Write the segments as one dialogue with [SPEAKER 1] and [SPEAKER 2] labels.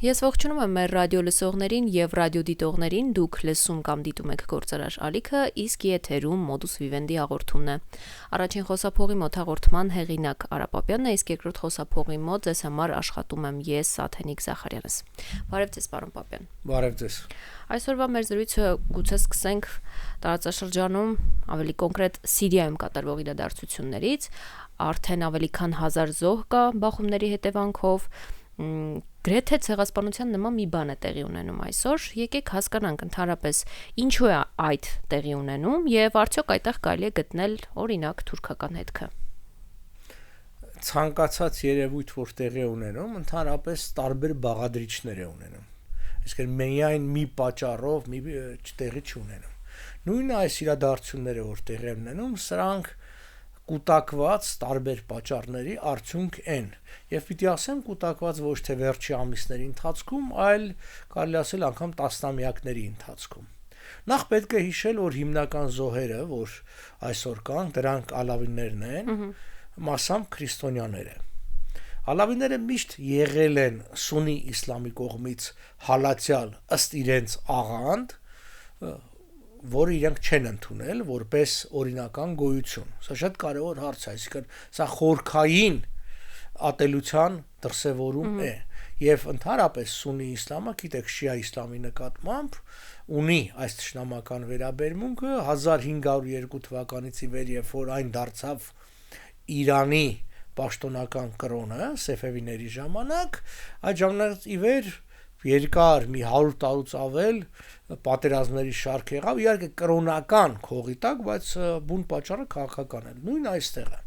[SPEAKER 1] Ես ողջունում եմ մեր ռադիո լսողներին եւ ռադիոդիտողներին, դուք լսում կամ դիտում եք Գործարար ալիքը, իսկ եթերում Modus Vivendi հաղորդումն է։ Առաջին խոսափողի մոտ հաղորդման հեղինակ Արա Պապյանն է, իսկ երկրորդ խոսափողի մոտ ձեզ համար աշխատում եմ ես, Սաթենիկ Զախարյանս։ Բարև ձեզ, պարոն Պապյան։
[SPEAKER 2] Բարև ձեզ։
[SPEAKER 1] Այսօրվա մեր զրույցը գուցե սկսենք տարածաշրջանում, ավելի կոնկրետ Սիրիայում կատարվող իրադարձություններից, արդեն ավելի քան 1000 զոհ կա բախումների հետևանքով, գրեթե ցեղասպանության նման մի բան է տեղի ունենում այսօր, եկեք հասկանանք ընդհանրապես ինչու է այդ տեղի ունենում եւ արդյոք այդտեղ կարելի է գտնել օրինակ թուրքական հետքը։
[SPEAKER 2] Ցանկացած երևույթ, որ տեղի ունենում, ընդհանրապես տարբեր բաղադրիչներ է ունենում։ Այսինքն միայն մի պատճառով մի տեղի չունենում։ Նույնը այս իրադարձությունները, որ տեղի են ունենում, սրանք կուտակված տարբեր պատճառների արդյունք են եւ պիտի ասեմ կուտակված ոչ թե վերջի ամիսների ընթացքում, այլ կարելի ասել անգամ տասնամյակների ընթացքում։ Նախ պետք է հիշել, որ հիմնական զոհերը, որ այսօր կան, դրանք ալավիներն են, մասամբ քրիստոնյաները։ Ալավիները միշտ եղել են սուննի իսլամի կողմից հալածյալ ըստ իրենց աղանդ, որը իրենք չեն ընդունել որպես օրինական գոյություն։ Սա շատ կարևոր հարց է, այսինքն սա խորքային ատելության դրսևորում է եւ ընդհանրապես սուննի իսլամը, գիտեք, շիա իսլամի նկատմամբ ունի այս ճշնամական վերաբերմունքը 1502 թվականից ի վեր, երբ որ այն դարձավ Իրանի պաշտոնական կրոնը Սեֆևիների ժամանակ, այդ ժամանակից ի վեր երկար մի 100 տարուց ավել պատերազմների շարք եղավ, իհարկե կրոնական քողի տակ, բայց բուն պատճառը քաղաքական էր։ Նույն այստեղ է։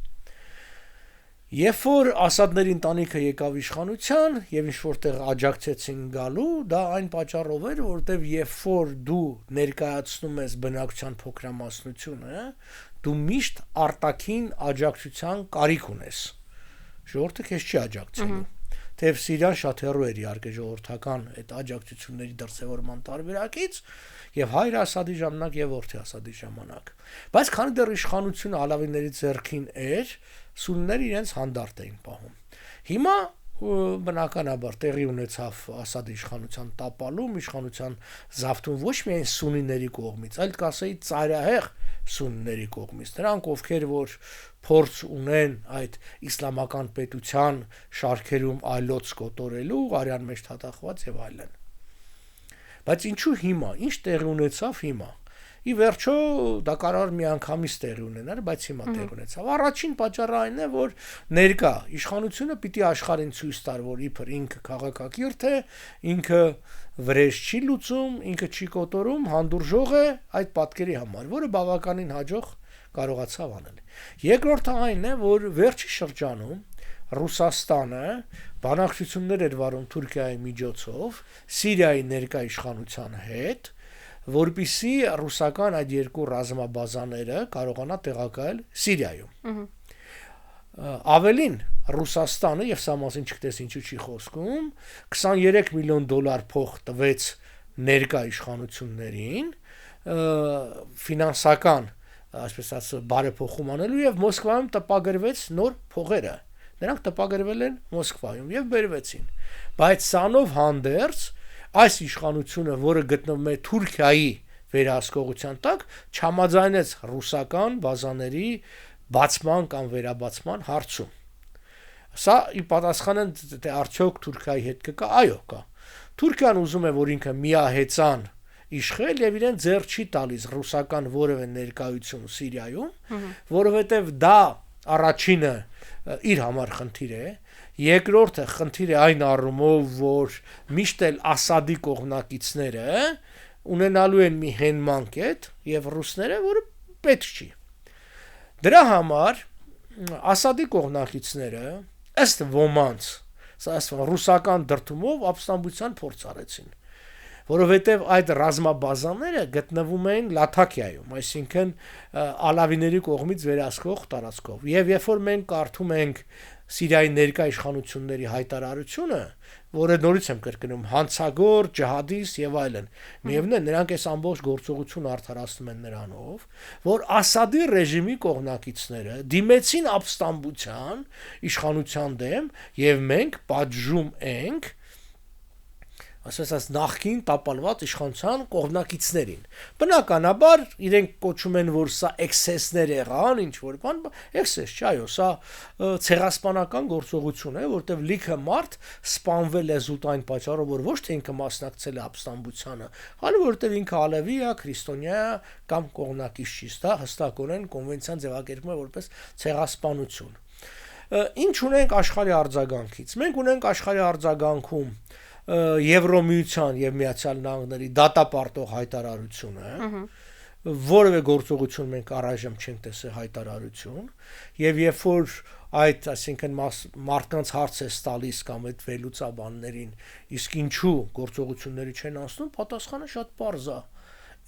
[SPEAKER 2] Երբ որ Ասադների ընտանիքը եկավ իշխանության եւ ինչ որտեղ աջակցեցին գալու, դա այն պատճառով էր, որտեւ երբ որ դու ներկայացնում ես բնակչության փոքրամասնությունը, դու միշտ արտաքին աջակցության կարիք ունես։ Ժողովուրդը քեզ չի աջակցելու։ Թեև Սիրիան շատ հեռու էր իհարկե ժողովրդական այդ աջակցությունների դրսևորման տարբերակից եւ հայր Ասադի ժամանակ եւ որդի Ասադի ժամանակ, բայց քանի դեռ իշխանությունը ալավիների ձեռքին էր, սուննիները իրենց հանդարտ էին պահում։ Հիմա բնականաբար տեղի ունեցավ Ասադի իշխանության տապալում, իշխանության զավթում ոչ միայն սուննիների կողմից, այլ կասեի ծայրահեղ սուննիների կողմից, նրանք ովքեր որ փորձ ունեն այդ իսլամական պետության շարքերում այլոց կոտորելու, արյան մեջ թաթախված եւ այլն։ Բայց ինչու հիմա, ինչ տեղի ունեցավ հիմա։ Ի վերջո դա կարող մի անգամից տեղի ունենար, բայց հիմա տեղի ունեցավ։ Առաջին պատճառը այն է, որ ներկա իշխանությունը պիտի աշխարհին ցույց տար, որ իբր ինքը քաղաքակիրթ է, ինքը վրեժ չի լուծում, ինքը չի կոտորում, հանդուրժող է այդ պատկերի համար, որը բավականին հաջող կարողացավ անել։ Երկրորդը այն է, որ վերջի շրջանում Ռուսաստանը բանակցություններ էր վարում Թուրքիայի միջոցով Սիրիայի ներկա իշխանության հետ, որպիսի ռուսական այդ երկու ռազմաբազաները կարողանա տեղակայել Սիրիայում։ Ավելին Ռուսաստանը, եւ սա մասին չգիտես ինչու չի խոսքում, $23 միլիոն փող տվեց ներկա իշխանություններին ֆինանսական, այսպես ասած, բարեփոխում անելու եւ Մոսկվայում տպագրվեց նոր փողերը։ Նրանք տպագրվել են Մոսկվայում եւ բերվեցին։ Բայց սանով հանդերձ այս իշխանությունը, որը գտնվում է Թուրքիայի վերահսկողության տակ, չհամաձայնեց ռուսական բազաների բացման կամ վերաբացման հարցում։ Սա ի պատասխան է, թե արդյոք Թուրքիայի հետ կգա, այո, կա։ Թուրքիան ուզում է, որ ինքը միահեծան իշխել եւ իրեն ձեռ չի տալիս ռուսական որևէ ներկայություն Սիրիայում, որովհետեւ դա առաջինը իր համար խնդիր է, երկրորդը խնդիր է այն առումով, որ միշտ էլ Ասադի կողմնակիցները ունենալու են մի հենման կետ եւ ռուսները, որը պետք չի։ Դրա համար Ասադի կողմնակիցները ըստ ոմանց, ռուսական դրդումով ապստամբության փորձ արեցին, որովհետև այդ ռազմաբազաները գտնվում էին Լաթաքիայում, այսինքն ալավիների կողմից վերահսկվող տարածքով։ Եվ երբ որ մենք կարդում ենք Սիրիայի ներկա իշխանությունների հայտարարությունը, որը նորից եմ կրկնում, հանցագոր, ջհադիստ եւ այլն, միևնույն է, նրանք այս ամբողջ գործողությունը արդարացնում են նրանով, որ Ասադի ռեժիմի կողմնակիցները դիմեցին ապստամբության իշխանության դեմ եւ մենք պատժում ենք ասես նախքին տապալված իշխանության կողմնակիցներին։ Բնականաբար իրենք կոչում են, որ սա էքսեսներ եղան, ինչ որ բան, էքսես չէ, այո, սա ցեղասպանական գործողություն է, որտեղ լիքը մարդ սպանվել է զուտ այն պատճառով, որ ոչ թե ինքը մասնակցել է ապստամբությանը, այլ որտեղ ինքը ալևի է, քրիստոնյա է կամ կողմնակից չի, դա հստակորեն կոնվենցիան ձևակերպում է որպես ցեղասպանություն։ Ինչ ունենք աշխարհի արձագանքից։ Մենք ունենք աշխարհի արձագանքում Եվրոմիության եւ Միացյալ Նահանգների դատապարտող հայտարարությունը, որևէ գործողություն մենք առայժմ չենք տեսել հայտարարություն, եւ երբ որ այդ, այսինքն մարդկանց հարց է տալիս կամ այդ վերլուծաբաններին, իսկ ինչու գործողությունների չեն անցնում, պատասխանը շատ պարզ է։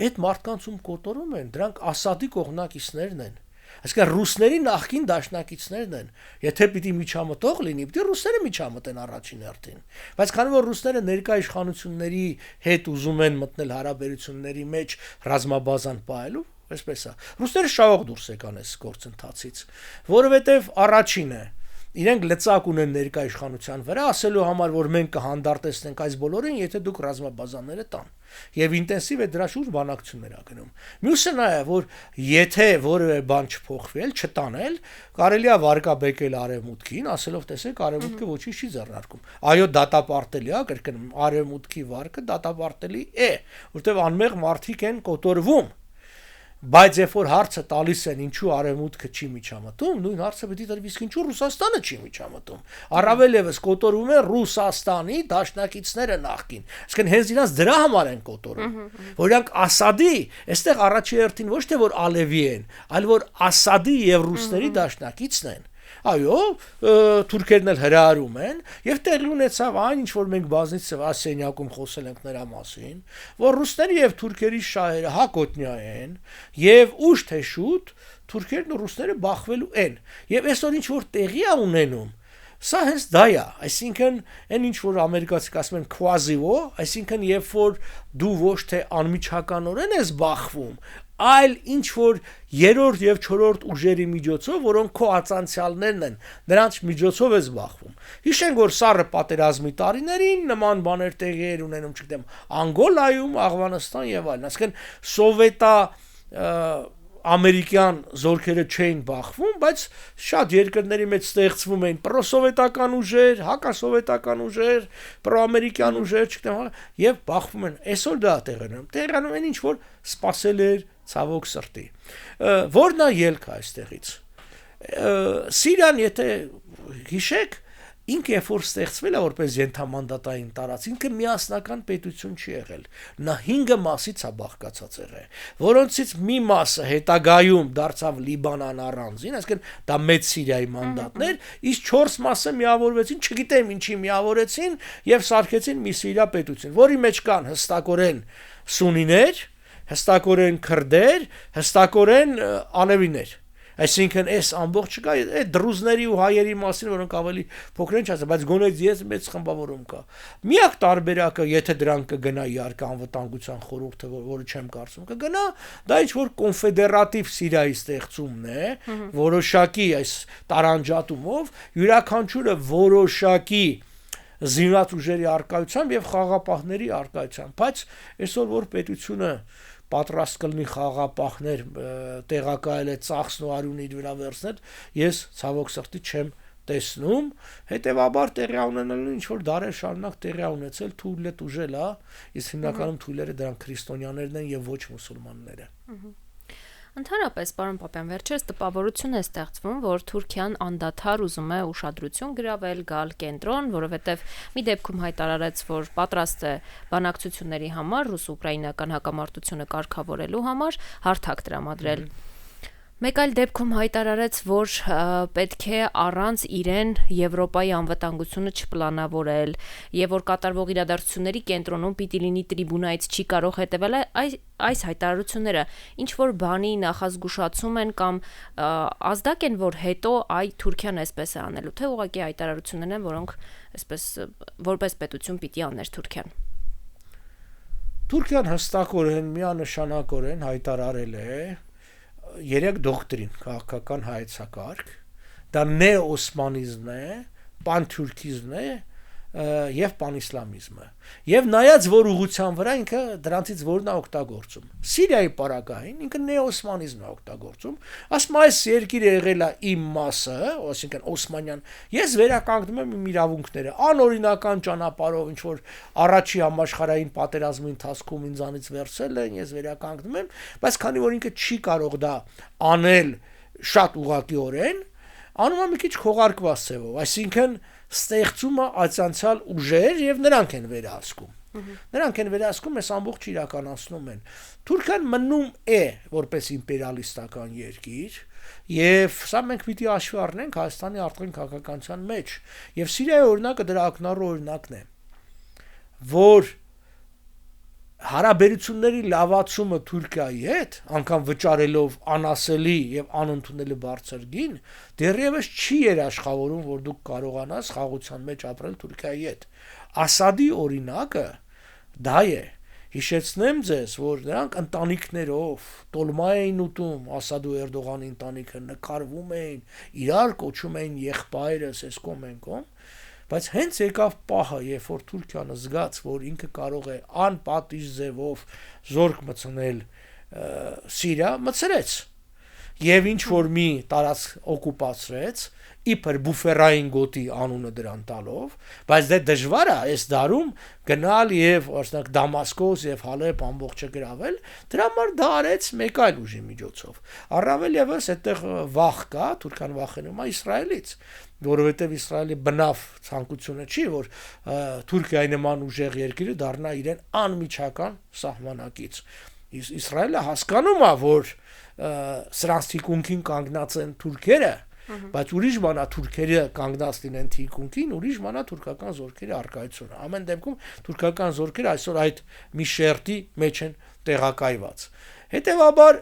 [SPEAKER 2] Այդ մարդկանց ում կոտորում են, դրանք Ասադի կողմնակիցներն են։ Այսինքն ռուսների նախկին դաշնակիցներն են։ Եթե պիտի միջամտող լինի, պիտի ռուսները միջամտեն առաջին հերթին։ Բայց քանի որ ռուսները ներկա իշխանությունների հետ ուզում են մտնել հարաբերությունների մեջ ռազմաբազան պահելու, այսպես է։ Ռուսները շահող դուրս եկան այս գործընթացից, որովհետև առաջին է իրենք լծակ ունեն ներկա իշխանության վրա, ասելու համար, որ մենք կհանդարտեցնենք այս բոլորին, եթե դուք ռազմաբազաները տան։ Եվ ինտենսիվ է դրա շուրջ բանակցություններ ա գնում։ Մյուսը նա է, որ եթե որևէ բան չփոխվել, չտանել, կարելի է վարկաբեկել արևմուտքին, ասելով տեսեք, արևմուտքը ոչինչ չի ձեռնարկում։ Այո, դատապարտելի է, կրկնում, արևմուտքի վարկը դատապարտելի է, որտեղ անմեղ մարդիկ են կոտորվում։ Բայց երբ որ հարցը տալիս են ինչու արևմուտքը չի միջամտում, նույն հարցը պետք է տրվի, իսկ ինչու Ռուսաստանը չի միջամտում։ Առավել եւս կոտորվում են Ռուսաստանի դաշնակիցները նախքին։ Այսինքն հենց իրանց դրա համար են կոտորում, որ իրանք Ասադի, այստեղ առաջի հերթին ոչ թե որ Ալևի են, այլ որ Ասադի եւ ռուսների դաշնակիցն են։ Այո, թուրքերն էլ հրահարում են եւ տեղի ունեցավ այն ինչ որ մենք բազմիցս ասենյակում խոսել ենք նրա մասին, որ ռուսների եւ թուրքերի շահերը հակոտնյա են եւ ուշ թե շուտ թուրքերն ու ռուսները բախվելու են եւ այսօր ինչ որ տեղի է ունենում, սա հենց դա է, այսինքն այն ինչ որ ամերիկացիք ասում են quasi-ո, այսինքն երբ որ դու ոչ թե անմիջականորեն ես բախվում, այլ ինչ որ երրորդ եւ չորրորդ ուժերի միջոցով, որոնք քո ածանցյալներն են, նրանց միջոցով ես բախվում։ Հիշենք, որ սառը պատերազմի տարիներին նման բաներ տեղի էր ունենում, չգիտեմ, Անգոլայում, Աղվանստան եւ այլն, այսինքն սովետա ամերիկյան զորքերը չէին բախվում, բայց շատ երկրների մեջ ստեղծվում էին պրոսովետական ուժեր, հակասովետական ուժեր, պրոամերիկյան ուժեր, չգիտեմ, եւ բախվում են։ Այսօր դա տեղանում են ինչ որ սпасել էր ցավոք սրտի։ Որն է ելքը այստեղից։ Սիրիան, եթե հիշեք, ինքը երբ որ ստեղծվել է որպես ենթամանդատային տարածք, ինքը միասնական պետություն չի եղել։ Նա 5 մասից է բաղկացած եղել, որոնցից մի մասը հետագայում դարձավ Լիբանան առանձին, այսինքն դա մեծ Սիրիայի մանդատներ, իսկ 4 մասը միավորվեցին, չգիտեմ ինչի միավորեցին եւ սարքեցին մի Սիրիա պետություն, որի մեջ կան հստակորեն սունիներ, հստակորեն քրդեր, հստակորեն ալևիներ։ Այսինքն այս ամբողջ կա այդ դրուզների ու հայերի մասին, որոնք ավելի փոքր են չասա, բայց գոնե ես մեծ խմբավորում կա։ Միակ տարբերակը, եթե դրանք կգնա իհարկե անվտանգության խորհուրդը, որը չեմ կարծում, կգնա, դա ինչ որ կոնֆեդերատիվ Սիրիայի ստեղծումն է, որոշակի այս տարանջատումով յուրաքանչյուրը որոշակի զինված ուժերի արկայությամբ եւ խաղապահների արկայությամբ, բայց այսօր որ պետությունը պատրաստ կլինի խաղապահներ տեղակայել է ծախսն ու արյունը իր վրա վերցնել, ես ցավոք սրտի չեմ տեսնում, հետեւաբար տեղի ունենալու ինչ որ դարեր շարունակ տեղի ունեցել թույլը տուժել է, իսկ հիմնականում թույլերը դրանք քրիստոնյաներն են եւ ոչ մուսուլմանները։
[SPEAKER 1] Ընդհանրապես, պարոն Պապյան, վերջերս տպավորություն է ստեղծվում, որ Թուրքիան անդադար ուզում է ուշադրություն գրավել, գալ կենտրոն, որովհետև մի դեպքում հայտարարեց, որ պատրաստ է բանակցությունների համար ռուս-ուկրաինական հակամարտությունը կարգավորելու համար հարթակ տրամադրել։ Մեկ այլ դեպքում հայտարարեց, որ պետք է առանց իրեն Եվրոպայի անվտանգությունը չպլանավորել եւ որ կատարվող իրադարձությունների կենտրոնում պիտի լինի տրիբունայից չի կարող հետեւել այս հայտարարությունները ինչ որ բանի նախազգուշացում են կամ ազդակ են, որ հետո Թուրքիան այսպես է անելու, թե ուղղակի հայտարարություններ են, որոնք այսպես որպես պետություն պիտի աներ Թուրքիան։
[SPEAKER 2] Թուրքիան հստակորեն միանշանակորեն հայտարարել է 3 դոկտրին քաղաքական հայեցակարգ, դա նեոօսմանիզմն է, պանթուրքիզմն է եւ պանիսլամիզմը եւ նայած որ ուղղության վրա ինքը դրանցից որն է օգտագործում Սիրիայի պարագային ինքը նեոսմանիզմն է օգտագործում ասում այս երկիրը եղել է իմ մասը այսինքն օսմանյան ես վերականգնում եմ իմ իրավունքները անօրինական ճանապարհով ինչ որ առաջի համաշխարհային պատերազմի ընթացքում ինձանից վերցել են ես վերականգնում եմ բայց քանի որ ինքը չի կարող դա անել շատ ուղղակիորեն անում է մի քիչ քողարկված ձևով այսինքն ստեղծումը ացանցալ ուժեր եւ նրանք են վերահսկում այս ամբողջ իրականացնում են Թուրքիան մնում է որպես իմպերիալիստական երկիր եւ սա մենք պիտի հաշվի առնենք Հայաստանի արտաքին քաղաքականության մեջ եւ Սիրիայի օրինակը դրա ակնառու օրինակն է որ հարաբերությունների լավացումը Թուրքիայի հետ, անգամ վճարելով անասելի եւ անընդունելի բարձր գին, դեռևս չի երաշխավորում, որ դուք կարողանաս խաղաղության մեջ ապրել Թուրքիայի հետ։ Ասադի օրինակը դա է։ Հիշեցնեմ ձեզ, որ նրանք ընտանիքներով տոլմա էին ուտում, Ասադ ու Էրդողանի ընտանիքը նկարվում էին, իրար կոչում էին եղբայրս, այս կոմենկոմ Բայց հենց եկավ պահը, երբ որ Թուրքիան զգաց, որ ինքը կարող է անպատիժ ձևով զորք մտցնել Սիրիա, մտցրեց։ Եվ ինչ որ մի տարածք օկուպացրեց, իբր բուֆերային գոտի անունը դրան տալով, բայց դե դժվար է այս դարում գնալ եւ օրինակ Դամասկոս եւ Հալեբ ամբողջը գրավել, դրա համար դա արեց մեկ այլ ուժի միջոցով։ Առավել եւս այդտեղ վախ կա, Թուրքիան վախենում է Իսրայելից, որովհետեւ Իսրայելի բնավ ցանկությունը չի, որ Թուրքիայի նման ուժեղ երկիրը դառնա իրեն անմիջական սահմանակից։ Իսրայելը հասկանում է, որ սրանց թիկունքին կանգնած են թուրքերը, բայց ուրիշ բան է թուրքերը կանգնած լինեն թիկունքին, ուրիշ բան է թուրքական զորքերի առկայությունը։ Ամեն դեպքում թուրքական զորքերը այսօր այդ մի շերտի մեջ են տեղակայված։ Հետևաբար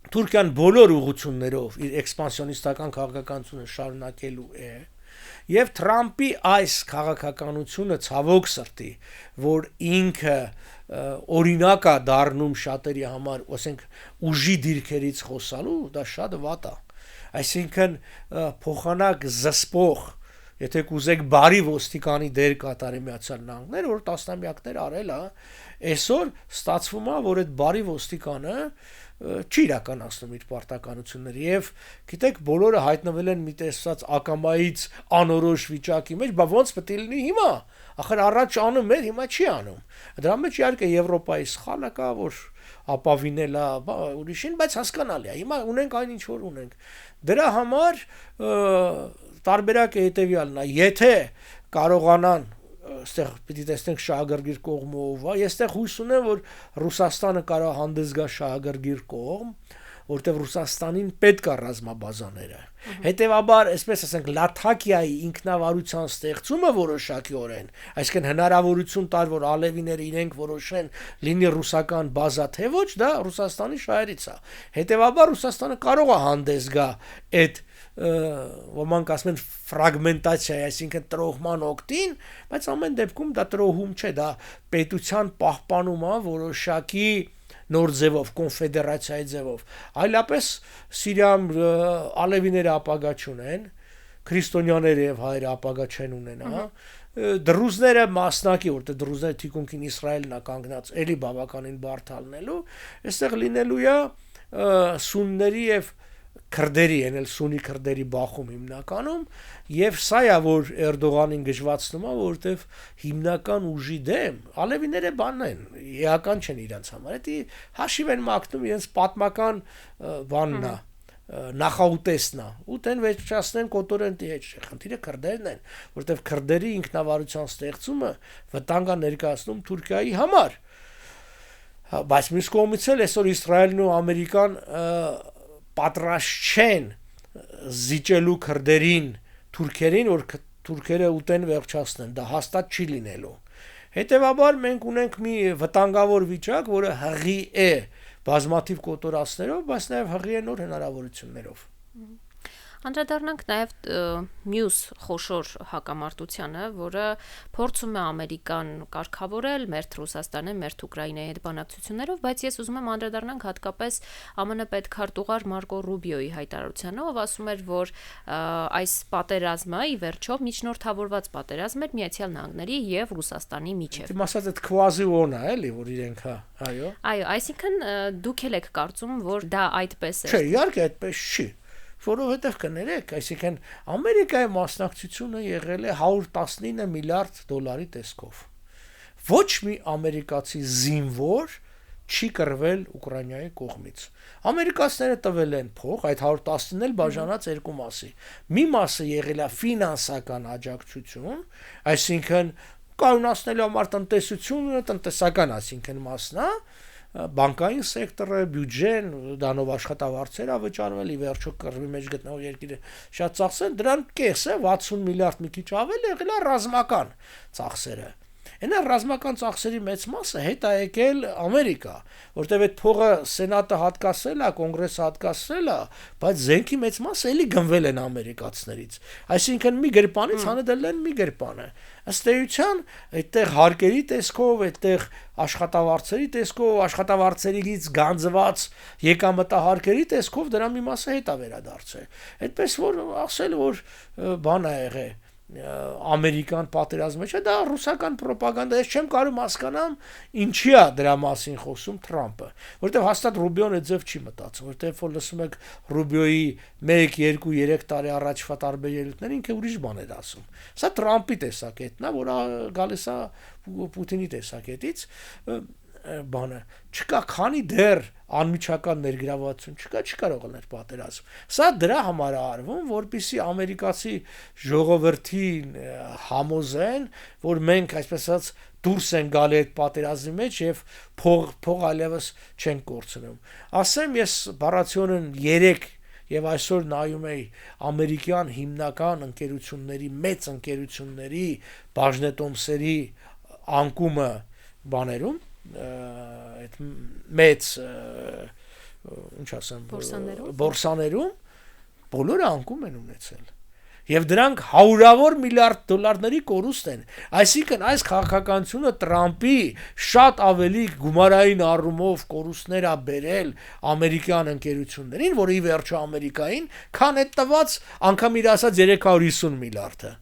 [SPEAKER 2] Թուրքիան բոլոր ուղղություններով իր էքսպանսիոնիստական քաղաքականությունը շարունակելու է եւ Թրամփի այս քաղաքականությունը ցավոք սրտի, որ ինքը օրինակ է դառնում շատերի համար, ասենք ուժի դիրքերից խոսալու, դա շատ վատ է։ Այսինքն փոխանակ զսպող, եթե կուզեք բարի ոստիկանի դեր կատարի Միացյալ Նահանգները, որ տասնամյակներ արել է, այսօր ստացվում է, որ այդ բարի ոստիկանը չի իրականացնում իր պարտականությունները եւ գիտեք բոլորը հայտնվել են մի տեսած ակամայից անորոշ վիճակի մեջ, բա ոնց պետք է լինի հիմա ախր առաջ անում էր հիմա չի անում դրա մեջ իհարկե Եվրոպայի սխալը կա որ ապավինել է ուրիշին բայց հասկանալի է հիմա ունենք այն ինչ որ ունենք դրա համար տարբերակը հետեւյալն է եթե կարողանան այստեղ պիտի տեսնենք շահագրգիռ կողմով, ես այստեղ հույս ունեմ, որ Ռուսաստանը կարող հանդես գա շահագրգիռ կողմ, որտեղ Ռուսաստանին պետք է ռազմաբազաները։ Հետևաբար, այսպես ասենք, Լաթակիայի ինքնավարության ստեղծումը որոշակիորեն, այսինքն հնարավորություն տալ, որ ալևիները իրենք որոշեն լինի ռուսական բազա թե ոչ, դա Ռուսաստանի շահերից է։ Հետևաբար Ռուսաստանը կարող է հանդես գա այդ ոմանք ասում են ֆրագմենտացիա, այսինքն տրոհման օգտին, բայց ամեն դեպքում դա տրոհում չէ, դա պետության պահպանում է որոշակի նոր ձևով, կոնֆեդերացիայի ձևով։ Այլապես Սիրիայում ալևիները ապագա չունեն, քրիստոնյաները եւ հայերը ապագա չեն ունենա, դրուզները մասնակի, որտեղ դրուզները թիկունքին Իսրայելն է կանգնած, էլի բավականին բարդ ալնելու, այստեղ լինելու է սունների եւ քրդերի, են էլ սունի քրդերի բախում հիմնականում եւ սա է որ Էրդողանին գժվացնում է որովհետեւ հիմնական ուժի դեմ ալևիները բանն են էական չեն իրենց համար դա հաշիվ են մակնում իրենց պատմական բանն է նախաուտեսն է ուտեն վերջացնեն կոտորենտի հետ խնդիրը քրդերն են որովհետեւ քրդերի ինքնավարության ստեղծումը վտանգ է ներկայացնում Թուրքիայի համար բայց մյուս կողմից էլ այսօր Իսրայելն ու Ամերիկան պատրաստ չեն զիջելու քրդերին թուրքերին որ թուրքերը ուտեն վերջացնեն դա հաստատ չի լինելու հետևաբար մենք ունենք մի վտանգավոր վիճակ որը հղի է բազմաթիվ կոտորածներով բայց նաև հղի է նոր հնարավորություններով
[SPEAKER 1] Անդրադառնանք նաև մյուս խոշոր հակամարտությանը, որը փորձում է Ամերիկան կարգավորել մերթ Ռուսաստանի, մերթ Ուկրաինայի հետ բանակցություններով, բայց ես ուզում եմ անդրադառնանք հատկապես ԱՄՆ պետքարտուղար Մարկո Ռուբիոյի հայտարարությանը, ով ասում էր, որ այս պատերազմը ի վերջո միջնորդավորված պատերազմ էր Միացյալ Նահանգների եւ Ռուսաստանի միջև։
[SPEAKER 2] Դե ասած այդ քվազի օնա էլի, որ իրենք այո։
[SPEAKER 1] Այո, այսինքն դուք էլ եք կարծում, որ դա այդպես է։
[SPEAKER 2] Չէ, իհարկե այդպես չի։ Որովհետև կներեք, այսինքն Ամերիկայի մասնակցությունը եղել է 119 միլիարդ դոլարի տեսքով։ Ոչ մի ամերիկացի զինվոր չի կռվել Ուկրաինայի կողմից։ Ամերիկացիները տվել են փող, այդ 119-ն էլ բաժանած երկու մասի։ Մի մասը եղել է ֆինանսական աջակցություն, այսինքն կայունացնելու համար տնտեսությունը, տնտեսական, այսինքն մասն է, բանկային սեկտորը, բյուջեն, դանով աշխատավարձերը վճարվել, ի վերջո կռվի մեջ գտնվող երկիրը շատ ծախսեն, դրան կեսը 60 միլիարդ մի քիչ ավել եղել է ռազմական ծախսերը։ Այնա ռազմական ծախսերի մեծ մասը հետ է եկել Ամերիկա, որտեղ այդ փողը սենատը հատկացրել է, կոնգրեսը հատկացրել է, բայց զենքի մեծ մասը էլի գնվել են ամերիկացիներից։ Այսինքն մի գրպանից հանել են մի գրպանը։ Ըստ էության, այդտեղ հարկերի տեսքով, այդտեղ աշխատավարձերի տեսքով, աշխատավարձերից գանձված եկամտահարկերի տեսքով դրա մի մասը հետ է վերադարձել։ Այդպես որ ասել որ բան է եղել ամերիկան պատերազմը չէ, դա ռուսական պրոպագանդա, ես չեմ կարող հասկանամ ինչի է դրա մասին խոսում Թրամփը, որտեղ հաստատ Ռուբիոն այդ ձև չի մտածում, որտեղ որ լսում եք Ռուբիոյի 1, 2, 3 տարի առաջվա տարբեր ելույթներ ինքը ուրիշ բան էր ասում։ Սա Թրամփի տեսակետն է, որ գալիս է Պուտինի տեսակետից բանը չկա, քանի դեռ անմիջական ներգրավվածություն չկա, չկարող լինել պատերազմ։ Սա դրա համար է արվում, որպեսզի ամերիկացի ժողովրդին համոզեն, որ մենք այսպես ասած դուրս են գալի այդ պատերազմի մեջ եւ փող այլևս չեն կորցնում։ Ասեմ ես բառացիոնն 3 եւ այսօր նայում էի ամերիկյան հիմնական ընկերությունների, մեծ ընկերությունների բաժնետոմսերի անկումը բաներում այդ մեծ ինչ ասեմ բորսաներում բոլորը անկում են ունեցել եւ դրանք հարյուրավոր միլիարդ դոլարների կորուստ են, այսինքն այս քաղաքականությունը Տրամփի շատ ավելի գումարային առումով կորուստներ ա բերել ամերիկյան ընկերություններին, որը ի վերջո Ամերիկային, քան այդ տված անգամ իր ասած 350 միլիարդը,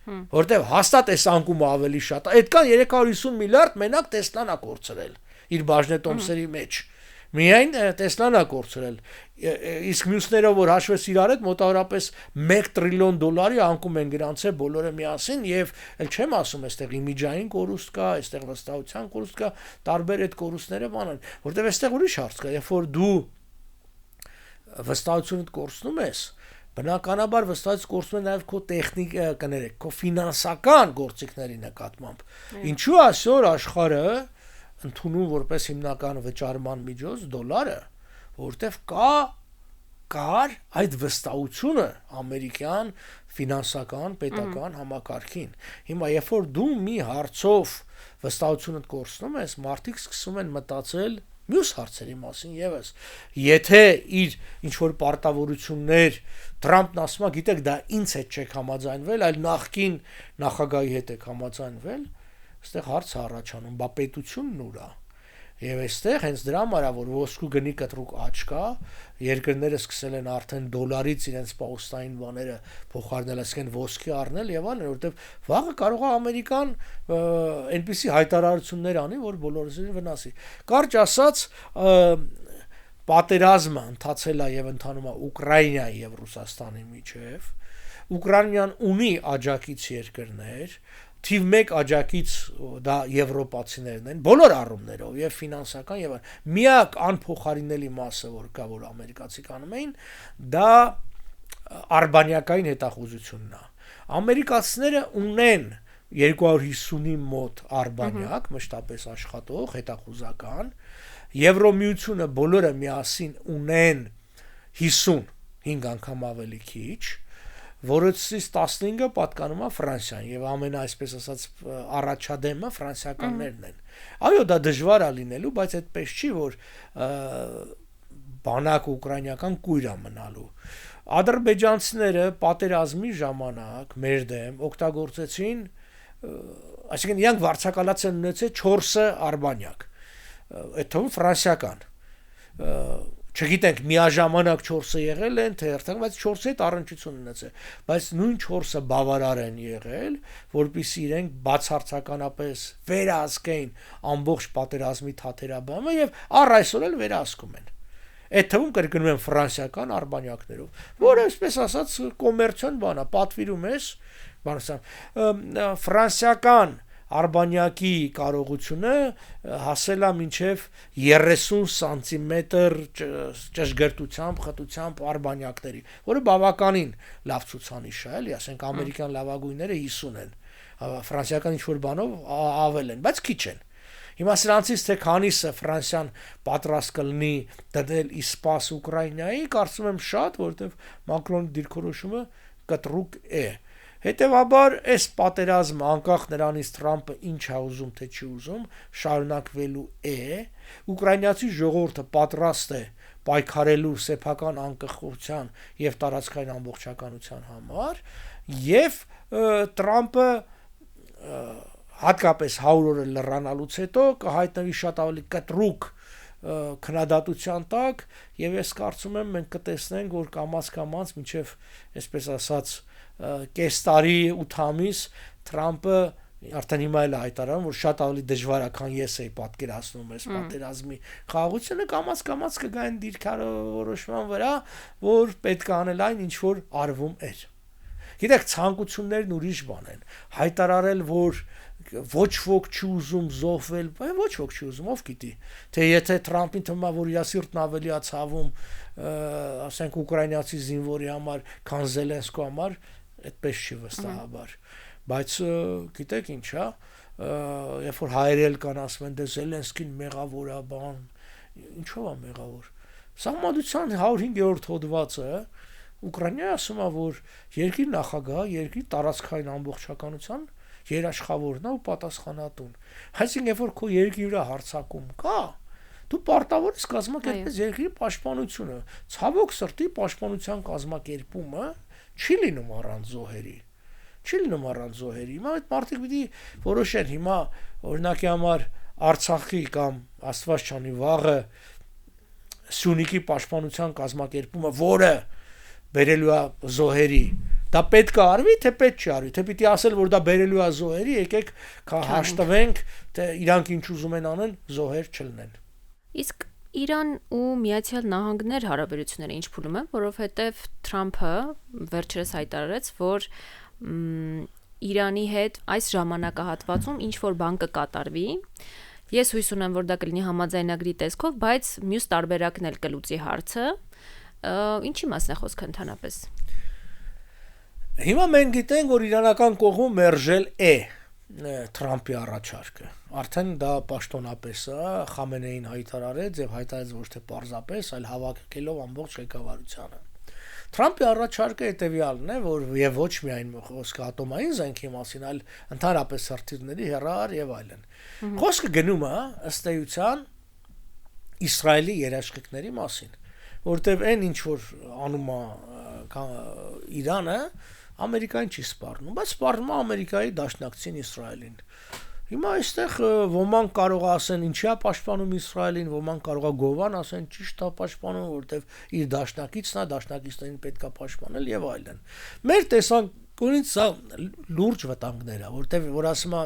[SPEAKER 2] որտեվ հաստատ այս անկումը ավելի շատ, այդքան 350 միլիարդ մենակ Տեսլան ա կորցրել իր բաժնետոմսերի մեջ, միայն Տեսլան ա կորցրել, իսկ մյուսները որ հաշվես իրար հետ մոտավորապես 1 տրիլիոն դոլարի անկում են գրանցել բոլորը միասին եւ էլ չեմ ասում այստեղ իմիջային կորուստ կա, այստեղ վստահության կորուստ կա, տարբեր այդ կորուստները բանան, որտեվ այստեղ ուրիշ հարց կա, երբ որ դու վստահությունդ կորցնում ես, բնականաբար վստահից կորցնում է նաև քո տեխնիկա կներեք, քո ֆինանսական գործիքների նկատմամբ։ Ինչու այսօր աշխարհը ընդունում որպես հիմնական վճարման միջոց դոլարը, որտեվ կար այդ վստահությունը ամերիկյան ֆինանսական պետական համակարգին։ Հիմա երբ որ դու մի հարցով վստահությունդ կորցնում ես, մարդիկ սկսում են մտածել մյուս հարցերի մասին եւս, եթե իր ինչ որ պարտավորություններ Թրամփն ասում է, գիտեք, դա ինձ հետ չեք համաձայնվել, այլ նախկին նախագահի հետ եք համաձայնվել, այստեղ հարց է առաջանում, բա պետությունն ուր է։ Եվ այստեղ հենց դրա համար է, որ ոսկու գնի կտրուկ աճ կա, երկրները սկսել են արդեն դոլարից իրենց պահուստային բաները փոխարինել, այսինքն ոսկի առնել եւ այլն, որովհետեւ վաղը կարող է Ամերիկան այնպիսի հայտարարություններ անի, որ բոլորին վնասի։ Կարճ ասած, պատերազմը ընթացել է եւ ընթանում է Ուկրաինայի եւ Ռուսաստանի միջեւ։ Ուկրաինան ունի աջակից երկրներ, թիվ 1 աջակից դա եվրոպացիներն են, բոլոր առումներով եւ ֆինանսական եւ միակ անփոխարինելի մասը, որ կա, որ ամերիկացի կանում էին, դա արբանյակային հետախուզությունն է։ Ամերիկացիները ունեն 250-ի մոտ արբանյակ, մշտապես աշխատող, հետախուզական, Եվրոմիությունը բոլորը միասին ունեն 55 անգամ ավելի քիչ, որոնցից 15-ը պատկանում է Ֆրանսիային եւ ամենա այսպես ասած առաջադեմը ֆրանսիականներն են։ Այո, դա դժվար է լինելու, բայց այդպես չի, որ բանակ ուկրաինական կույր է մնալու։ Ադրբեջանցիները պատերազմի ժամանակ մեր դեմ օգտագործեցին, այսինքն իրանք վարձակալած են ունեցել 4 արբանյակ, այդ թվում ֆրանսիական, չգիտենք միաժամանակ 4-ը եղել են թե երթեղ, բայց 4-ի հետ առնչություն ունեցել, բայց նույն 4-ը բավարար են եղել, որպեսզի իրենք բացարձականապես վերահսկեին ամբողջ պատերազմի թաթերաբամը եւ առ այսօր էլ վերահսկում են։ Այդ թվում կրկնում են ֆրանսիական արբանյակներով, որը այսպես ասած կոմերցիոն բան է, պատվիրում ես, ֆրանսիական արբանյակի կարողությունը հասել է մինչև 30 սանտիմետր ճշգրտությամբ, խտությամբ արբանյակների, որը բավականին լավ ցուցանիշ է, էլի, ասենք ամերիկյան լավագույնները 50 են, ֆրանսիական ինչ-որ բանով ավել են, բայց քիչ են։ Հիմա սրանցից թե քանիսը Ֆրանսիան պատրաստ կլինի դնել իսպաս Ուկրաինայի, կարծում եմ շատ, որովհետև Մակրոնի դիրքորոշումը կտրուկ է։ Հետևաբար այս պատերազմը անկախ նրանից Թրամփը ինչ է ուզում թե չի ուզում, շարունակվելու է, ուկրաինացի ժողովուրդը պատրաստ է պայքարելու սեփական անկախության եւ տարածքային ամբողջականության համար, եւ Թրամփը հատկապես 100 օրը լռանալուց հետո կհայտնվի շատ ավելի կտրուկ քննադատության տակ եւ ես կարծում եմ մենք կտեսնենք որ կամաց մինչեւ այսպես ասած կես տարի 8 ամիս Թրամփը արդեն հիմա էլ հայտարարում որ շատ ավելի դժվար է քան ես էի պատկերացնում այս պատերազմի խաղաղությունը կամաց կգային դիրքորոշման վրա որ պետք է անել այն ինչ որ արվում էր գիտեք ցանկություններն ուրիշ բան են հայտարարել որ ոչ ոք չի ուզում զոհվել, ոչ ոք չի ուզում, ով գիտի, թե եթե Թրամփին թվում է, որ իր սիրտն ավելի է ցավում, ասենք ուկրաինացի զինվորի համար, քան Զելենսկու համար, այդպես չի վստահաբար, բայց գիտեք ինչ է, երբ որ հայերել կան ասում են, դե Զելենսկին մեղավոր է, բան, ինչով է մեղավոր։ Սահմանության 105-րդ հոդվածը Ուկրաինայի ասում է, որ երկրի նախագահը, երկրի տարածքային ամբողջականության երաշխավորն է ու պատասխանատուն։ Այսինքն երբ որ քո երկրի վրա հարձակում կա, դու պարտավոր ես կազմակերպես երկրի պաշտպանությունը։ Ցավոք սրտի պաշտպանության կազմակերպումը չի լինում առանց զոհերի։ Հիմա այդ մարդիկ պիտի որոշեն հիմա օրինակի համար Արցախի կամ Աստված չանի վաղը Սյունիքի պաշտպանության կազմակերպումը, որը բերելու է զոհերի դա պետք է արվի, թե պետք չի արվի, թե պիտի ասել, որ դա բերելու է զոհերի, եկեք հաշտվենք, թե իրանք ինչ ուզում են անեն, զոհեր չլինեն։
[SPEAKER 1] Իսկ Իրան ու Միացյալ Նահանգներ հարաբերությունները ինչ փուլում են, որովհետև Թրամփը վերջերս հայտարարեց, որ Իրանի հետ այս ժամանակահատվածում ինչ որ բան կկատարվի։ Ես հույս ունեմ, որ դա կլինի համաձայնագրի տեսքով, բայց մյուս տարբերակն էլ կլուծի հարցը։ Ինչի մասն է խոսքը ընդհանրապես։
[SPEAKER 2] Հիմա մենք գիտենք, որ իրանական կողմում մերժել է Թրամփի առաջարկը։ Արդեն դա պաշտոնապես է, Խամենեին հայտարարեց եւ հայտարարեց ոչ թե պարզապես, այլ հավաքելով ամբողջ ղեկավարությանը։ Թրամփի առաջարկը հետեւյալն է, որ եւ ոչ միայն խոսքը ատոմային զենքի մասին, այլ ընդհանրապես հրթիռների հեռահար եւ այլն։ Խոսքը գնում է ըստ էության Իսրայելի երաշխիքների մասին, որտեւ այն ինչ որ անում է Իրանը Ամերիկային չի սպառնում, բայց սպառնում է Ամերիկայի դաշնակցին Իսրայելին։ Հիմա այստեղ ոմանք կարող է ասեն ինչի է պաշտպանում Իսրայելին, ոմանք կարող է գովան ասեն ճիշտ է պաշտպանում, որովհետև իր դաշնակիցն է, դաշնակիցներին պետք է պաշտպանել եւ այլն։ Մեր տեսանկյունից սա լուրջ վտանգներ է, որովհետև որ ասում է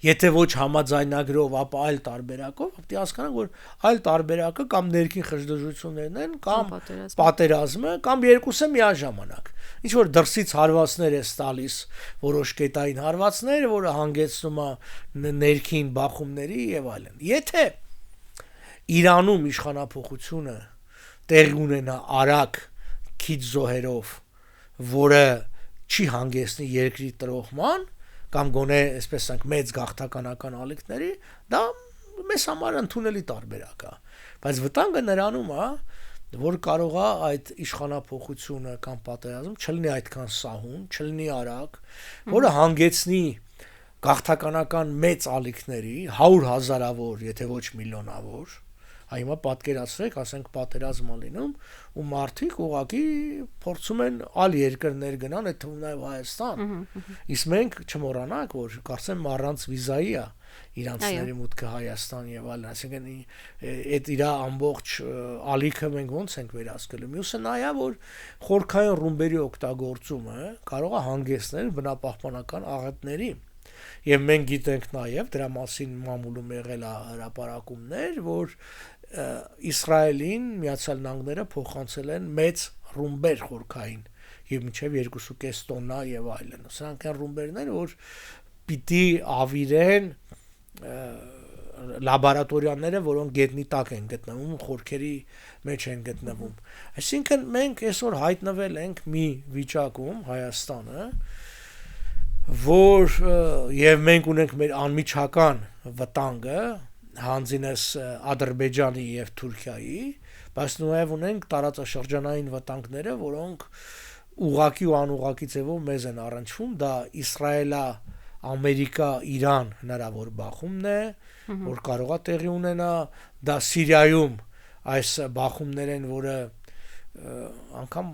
[SPEAKER 2] եթե ոչ համաձայնագրով, ապա այլ տարբերակով, պետք է հասկանանք, որ այլ տարբերակը կամ ներքին խժդժություններն են, կամ պատերազմը, կամ երկուսը միաժամանակ։ Ինչ որ դրսից հարվածներ է տալիս, որոշ կետային հարվածներ, որը հանգեցնում է ներքին բախումների եւ այլն։ Եթե Իրանում իշխանափոխությունը տեղի ունենա արագ քիչ զոհերով, որը չի հանգեցնի երկրի տրոհման, կամ գոնե, այսպես ասենք, մեծ գաղթականական ալիքների, դա մեզ համար ընդունելի տարբերակ է։ Բայց վտանգը նրանում է, որ կարող է այդ իշխանափոխությունը կամ պատերազմ չլինի այդքան սահուն, չլինի արագ, որը հանգեցնի գաղթականական մեծ ալիքների, 100,000-ավոր, եթե ոչ միլիոնավոր, Հիմա պատկերացրեք, ասենք պատերազմ ա լինում ու մարդիկ ուղղակի փորձում են այլ երկրներ գնան, այդ թվում նաև Հայաստան։ Իսկ մենք չմոռանանք, որ կարծեմ առանց վիզայի է իրանցիների մուտքը Հայաստան եւ այլն, այսինքն այդ իր ամբողջ ալիքը մենք ոնց ենք վերահսկելու։ Մյուսը նա է, որ խորքային ռումբերի օգտագործումը կարող է հանգեցնել բնապահպանական աղետների։ Եվ մենք գիտենք նաև դրա մասին մամուլում եղել է հրապարակումներ, որ Իսրայելին Միացյալ Նահանգները փոխանցել են մեծ ռումբեր խորքային եւ մինչեւ 2.5 տոննա եւ այլն։ Սրանք են ռումբերն են, որ պիտի ավիրեն լաբորատորիաները, որոնք գետնի տակ են գտնվում, խորքերի մեջ են գտնվում։ Այսինքն մենք այսօր հայտնվել ենք մի վիճակում Հայաստանը, որ եւ մենք ունենք մեր անմիջական վտանգը հանձինս Ադրբեջանի եւ Թուրքիայի, բայց նաեւ ունենք տարածաշրջանային վտանգները, որոնք ուղղակի ու անուղղակի ձևով մեզ են առնչվում, դա Իսրայելա, Ամերիկա, Իրան հնարավոր բախումն է, որ կարող է տեղի ունենա, դա Սիրիայում այս բախումներ են, որը անգամ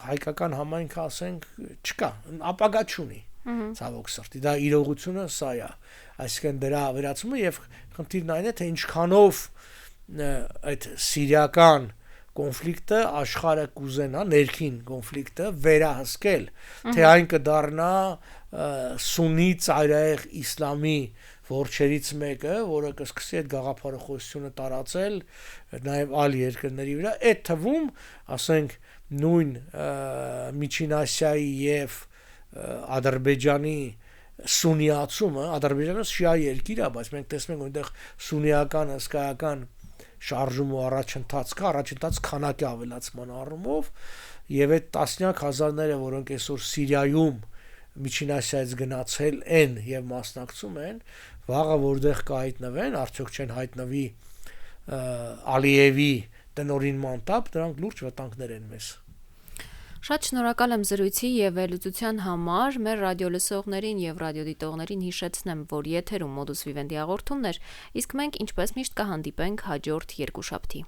[SPEAKER 2] հայկական համայնքը ասենք չկա, ապագա չունի, ցավոք սրտի, դա իրողությունը սա է, այսինքն դրա վերացումը եւ խնդիրն այն է, թե ինչքանով այդ սիրիական կոնֆլիկտը աշխարհը կուզենա ներքին կոնֆլիկտը վերահսկել, թե այն կդառնա սուննի ծայրահեղ իսլամի ворչերից մեկը, որը կսկսի այդ գաղափարախոսությունը տարածել նաև այլ երկրների վրա, այդ թվում, ասենք, նույն Միջին Ասիայի եւ Ադրբեջանի սուննիացումը, Ադրբեջանը շիա երկիր է, բայց մենք տեսնում ենք այնտեղ սուննիական հսկայական շարժում ու առաջընթաց քանակի ավելացման առումով եւ այդ տասնյակ հազարները, որոնք այսօր Սիրիայում Միջին Ասիայից գնացել են եւ մասնակցում են, վաղը որտեղ կհայտնվեն, արդյոք չեն հայտնվի Ալիևի տնօրինման տակ, դրանք լուրջ վտանգներ են մեզ։
[SPEAKER 1] Շատ շնորհակալ եմ զրույցի եւ վերլուծության համար։ Մեր ռադիոլսողներին եւ ռադիոդիտողներին հիշեցնեմ, որ եթերում Modus Vivendi հաղորդումն էր, իսկ մենք ինչպես միշտ կհանդիպենք հաջորդ երկուշաբթի։